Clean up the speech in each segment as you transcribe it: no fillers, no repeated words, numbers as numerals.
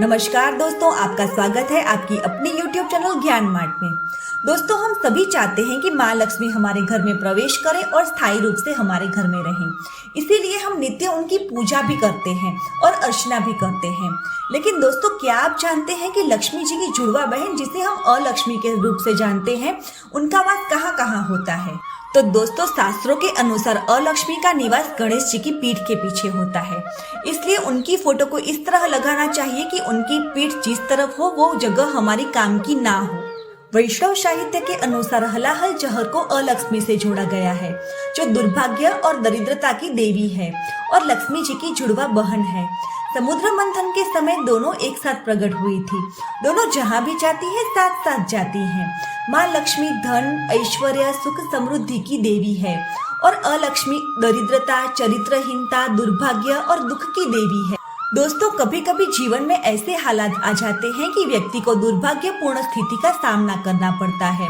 नमस्कार दोस्तों, आपका स्वागत है आपकी अपनी YouTube चैनल ज्ञान मार्ट में। दोस्तों, हम सभी चाहते हैं कि माँ लक्ष्मी हमारे घर में प्रवेश करें और स्थायी रूप से हमारे घर में रहें। इसीलिए हम नित्य उनकी पूजा भी करते हैं और अर्चना भी करते हैं। लेकिन दोस्तों, क्या आप जानते हैं कि लक्ष्मी जी की जुड़वा बहन, जिसे हम अलक्ष्मी के रूप से जानते हैं, उनका वास कहाँ कहाँ होता है? तो दोस्तों, शास्त्रों के अनुसार अलक्ष्मी का निवास गणेश जी की पीठ के पीछे होता है। इसलिए उनकी फोटो को इस तरह लगाना चाहिए कि उनकी पीठ जिस तरफ हो वो जगह हमारी काम की ना हो। वैष्णव साहित्य के अनुसार हलाहल जहर को अलक्ष्मी से जोड़ा गया है, जो दुर्भाग्य और दरिद्रता की देवी है और लक्ष्मी जी की जुड़वा बहन है। समुद्र मंथन के समय दोनों एक साथ प्रकट हुई थी। दोनों जहाँ भी जाती है साथ साथ जाती हैं। माँ लक्ष्मी धन, ऐश्वर्य, सुख, समृद्धि की देवी है और अलक्ष्मी दरिद्रता, चरित्रहीनता, दुर्भाग्य और दुख की देवी है। दोस्तों, कभी कभी जीवन में ऐसे हालात आ जाते हैं कि व्यक्ति को दुर्भाग्यपूर्ण स्थिति का सामना करना पड़ता है।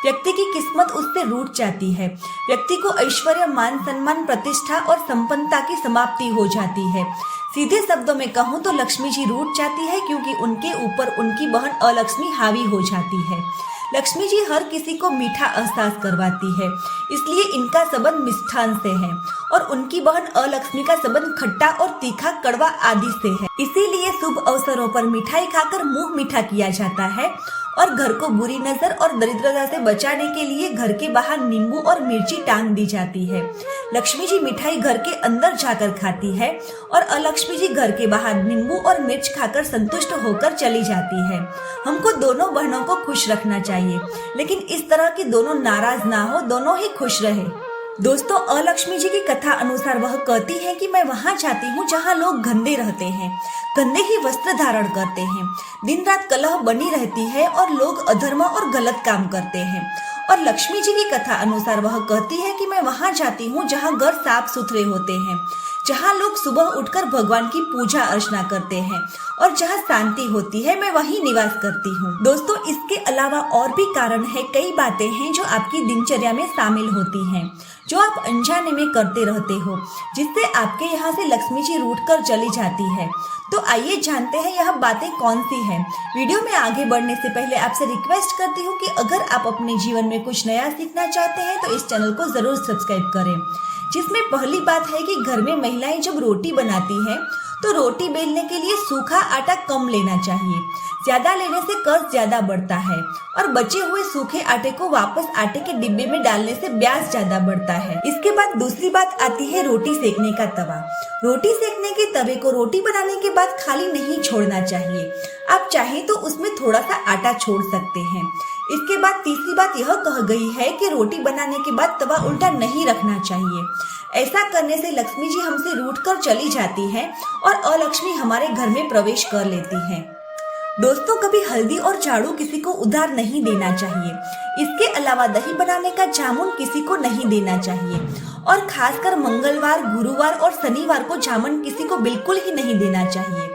व्यक्ति की किस्मत उससे रूठ जाती है। व्यक्ति को ऐश्वर्य, मान सम्मान, प्रतिष्ठा और संपन्नता की समाप्ति हो जाती है। सीधे शब्दों में कहूँ तो लक्ष्मी जी रूठ जाती है, क्योंकि उनके ऊपर उनकी बहन अलक्ष्मी हावी हो जाती है। लक्ष्मी जी हर किसी को मीठा एहसास करवाती है, इसलिए इनका संबंध मिष्ठान से है और उनकी बहन अलक्ष्मी का संबंध खट्टा और तीखा, कड़वा आदि से है। इसीलिए शुभ अवसरों पर मिठाई खाकर मुंह मीठा किया जाता है और घर को बुरी नजर और दरिद्रता से बचाने के लिए घर के बाहर नींबू और मिर्ची टांग दी जाती है। लक्ष्मी जी मिठाई घर के अंदर जाकर खाती है और अलक्ष्मी जी घर के बाहर नींबू और मिर्च खाकर संतुष्ट होकर चली जाती है। हमको दोनों बहनों को खुश रखना चाहिए, लेकिन इस तरह की दोनों नाराज ना हो, दोनों ही खुश रहे। दोस्तों, अलक्ष्मी जी की कथा अनुसार वह कहती है कि मैं वहाँ जाती हूँ जहाँ लोग गंदे रहते हैं, गंदे ही वस्त्र धारण करते हैं, दिन रात कलह बनी रहती है और लोग अधर्म और गलत काम करते हैं। और लक्ष्मी जी की कथा अनुसार वह कहती है कि मैं वहाँ जाती हूँ जहाँ घर साफ सुथरे होते हैं, जहाँ लोग सुबह उठकर भगवान की पूजा अर्चना करते हैं और जहाँ शांति होती है, मैं वहीं निवास करती हूँ। दोस्तों, इसके अलावा और भी कारण है, कई बातें हैं जो आपकी दिनचर्या में शामिल होती हैं, जो आप अनजाने में करते रहते हो, जिससे आपके यहाँ से लक्ष्मी जी रूठ कर चली जाती है। तो आइए जानते हैं यह बातें कौन सी हैं। वीडियो में आगे बढ़ने से पहले आपसे रिक्वेस्ट करती हूँ कि अगर आप अपने जीवन में कुछ नया सीखना चाहते हैं तो इस चैनल को जरूर सब्सक्राइब करें। जिसमें पहली बात है कि घर में महिलाएं जब रोटी बनाती हैं तो रोटी बेलने के लिए सूखा आटा कम लेना चाहिए। ज्यादा लेने से कर्ज ज्यादा बढ़ता है और बचे हुए सूखे आटे को वापस आटे के डिब्बे में डालने से ब्याज ज्यादा बढ़ता है। इसके बाद दूसरी बात आती है रोटी सेकने का तवा। रोटी सेकने के तवे को रोटी बनाने के बाद खाली नहीं छोड़ना चाहिए। आप चाहें तो उसमें थोड़ा सा आटा छोड़ सकते हैं। इसके बाद तीसरी बात यह कह गई है कि रोटी बनाने के बाद तवा उल्टा नहीं रखना चाहिए। ऐसा करने से लक्ष्मी जी हमसे रूठ कर चली जाती हैं और अलक्ष्मी हमारे घर में प्रवेश कर लेती हैं। दोस्तों, कभी हल्दी और झाड़ू किसी को उधार नहीं देना चाहिए। इसके अलावा दही बनाने का जामुन किसी को नहीं देना चाहिए और खासकर मंगलवार, गुरुवार और शनिवार को जामुन किसी को बिल्कुल ही नहीं देना चाहिए।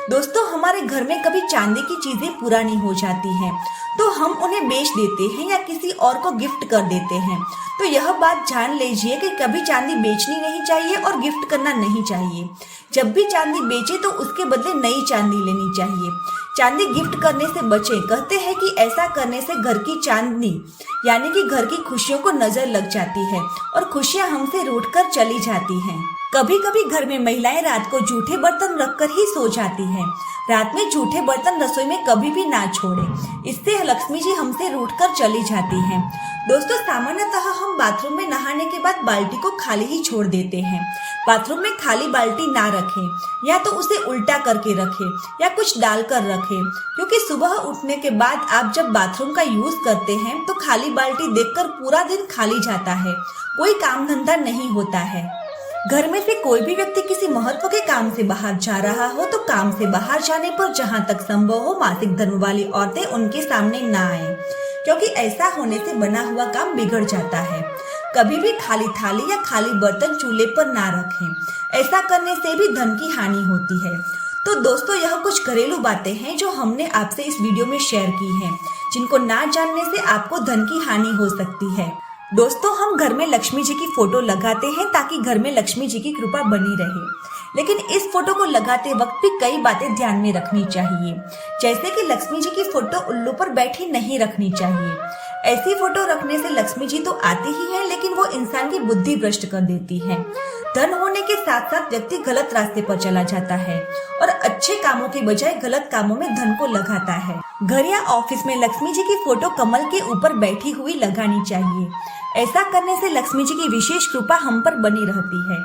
दोस्तों, हमारे घर में कभी चांदी की चीजें पुरानी हो जाती हैं तो हम उन्हें बेच देते हैं या किसी और को गिफ्ट कर देते हैं। तो यह बात जान लीजिए कि कभी चांदी बेचनी नहीं चाहिए और गिफ्ट करना नहीं चाहिए। जब भी चांदी बेचे तो उसके बदले नई चांदी लेनी चाहिए। चांदी गिफ्ट करने से बचे। कहते हैं कि ऐसा करने से घर की चांदनी यानी कि घर की खुशियों को नजर लग जाती है और खुशियां हमसे रूठकर चली जाती हैं। कभी कभी घर में महिलाएं रात को जूठे बर्तन रखकर ही सो जाती हैं। रात में जूठे बर्तन रसोई में कभी भी ना छोड़ें, इससे लक्ष्मी जी हमसे रूठकर चली जाती हैं। दोस्तों, सामान्यतः हम बाथरूम में नहाने के बाद बाल्टी को खाली ही छोड़ देते हैं। बाथरूम में खाली बाल्टी ना रखें, या तो उसे उल्टा करके रखें या कुछ डालकर रखें, क्योंकि सुबह उठने के बाद आप जब बाथरूम का यूज करते हैं तो खाली बाल्टी देखकर पूरा दिन खाली जाता है, कोई काम धंधा नहीं होता है। घर में से कोई भी व्यक्ति किसी महत्व के काम से बाहर जा रहा हो तो काम से बाहर जाने पर जहां तक संभव हो मासिक धर्म वाली औरतें उनके सामने ना आए, क्योंकि ऐसा होने से बना हुआ काम बिगड़ जाता है। कभी भी खाली थाली या खाली बर्तन चूल्हे पर ना रखें, ऐसा करने से भी धन की हानि होती है। तो दोस्तों, यह कुछ घरेलू बातें हैं जो हमने आपसे इस वीडियो में शेयर की हैं, जिनको ना जानने से आपको धन की हानि हो सकती है। दोस्तों, हम घर में लक्ष्मी जी की फोटो लगाते हैं ताकि घर में लक्ष्मी जी की कृपा बनी रहे। लेकिन इस फोटो को लगाते वक्त भी कई बातें ध्यान में रखनी चाहिए, जैसे कि लक्ष्मी जी की फोटो उल्लू पर बैठी नहीं रखनी चाहिए। ऐसी फोटो रखने से लक्ष्मी जी तो आती ही है, लेकिन वो इंसान की बुद्धि भ्रष्ट कर देती है। धन होने के साथ साथ व्यक्ति गलत रास्ते पर चला जाता है और अच्छे कामों के बजाय गलत कामों में धन को लगाता है। घर या ऑफिस में लक्ष्मी जी की फोटो कमल के ऊपर बैठी हुई लगानी चाहिए। ऐसा करने से लक्ष्मी जी की विशेष कृपा हम पर बनी रहती है।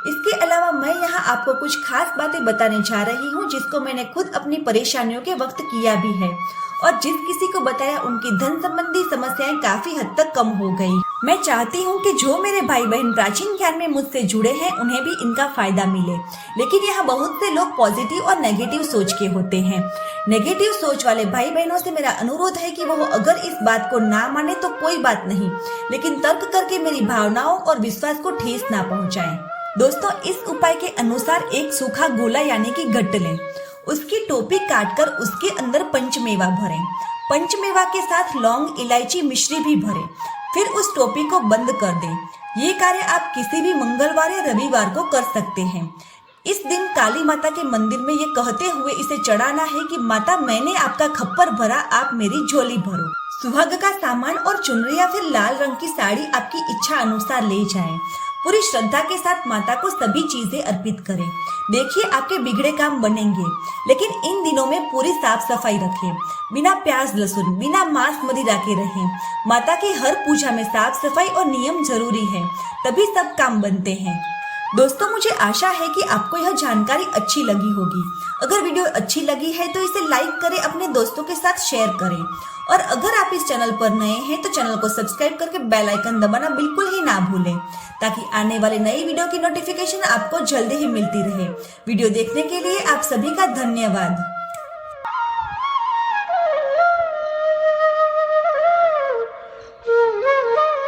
इसके अलावा मैं यहाँ आपको कुछ खास बातें बताने जा रही हूँ, जिसको मैंने खुद अपनी परेशानियों के वक्त किया भी है और जिस किसी को बताया उनकी धन संबंधी समस्याएं काफी हद तक कम हो गई। मैं चाहती हूँ कि जो मेरे भाई बहन प्राचीन ज्ञान में मुझसे जुड़े हैं उन्हें भी इनका फायदा मिले। लेकिन यहाँ बहुत से लोग पॉजिटिव और नेगेटिव सोच के होते हैं। नेगेटिव सोच वाले भाई बहनों से मेरा अनुरोध है कि वो अगर इस बात को ना माने तो कोई बात नहीं, लेकिन तर्क करके मेरी भावनाओं और विश्वास को ठेस ना पहुँचाएं। दोस्तों, इस उपाय के अनुसार एक सूखा गोला यानी कि गट्ट लें, उसकी टोपी काटकर उसके अंदर पंचमेवा भरें। पंचमेवा के साथ लौंग, इलायची, मिश्री भी भरें। फिर उस टोपी को बंद कर दें। ये कार्य आप किसी भी मंगलवार या रविवार को कर सकते हैं। इस दिन काली माता के मंदिर में ये कहते हुए इसे चढ़ाना है कि माता, मैंने आपका खप्पर भरा, आप मेरी झोली भरो। सुहाग का सामान और चुनरी या फिर लाल रंग की साड़ी आपकी इच्छा अनुसार ले जाएं। पूरी श्रद्धा के साथ माता को सभी चीजें अर्पित करें। देखिए, आपके बिगड़े काम बनेंगे। लेकिन इन दिनों में पूरी साफ सफाई रखें, बिना प्याज लहसुन, बिना मांस मदिरा के रहें। माता की हर पूजा में साफ सफाई और नियम जरूरी है, तभी सब काम बनते हैं। दोस्तों, मुझे आशा है कि आपको यह जानकारी अच्छी लगी होगी। अगर वीडियो अच्छी लगी है तो इसे लाइक करें, अपने दोस्तों के साथ शेयर करें और अगर आप इस चैनल पर नए हैं तो चैनल को सब्सक्राइब करके बेल आइकन दबाना बिल्कुल ही ना भूलें, ताकि आने वाले नई वीडियो की नोटिफिकेशन आपको जल्दी ही मिलती रहे। वीडियो देखने के लिए आप सभी का धन्यवाद।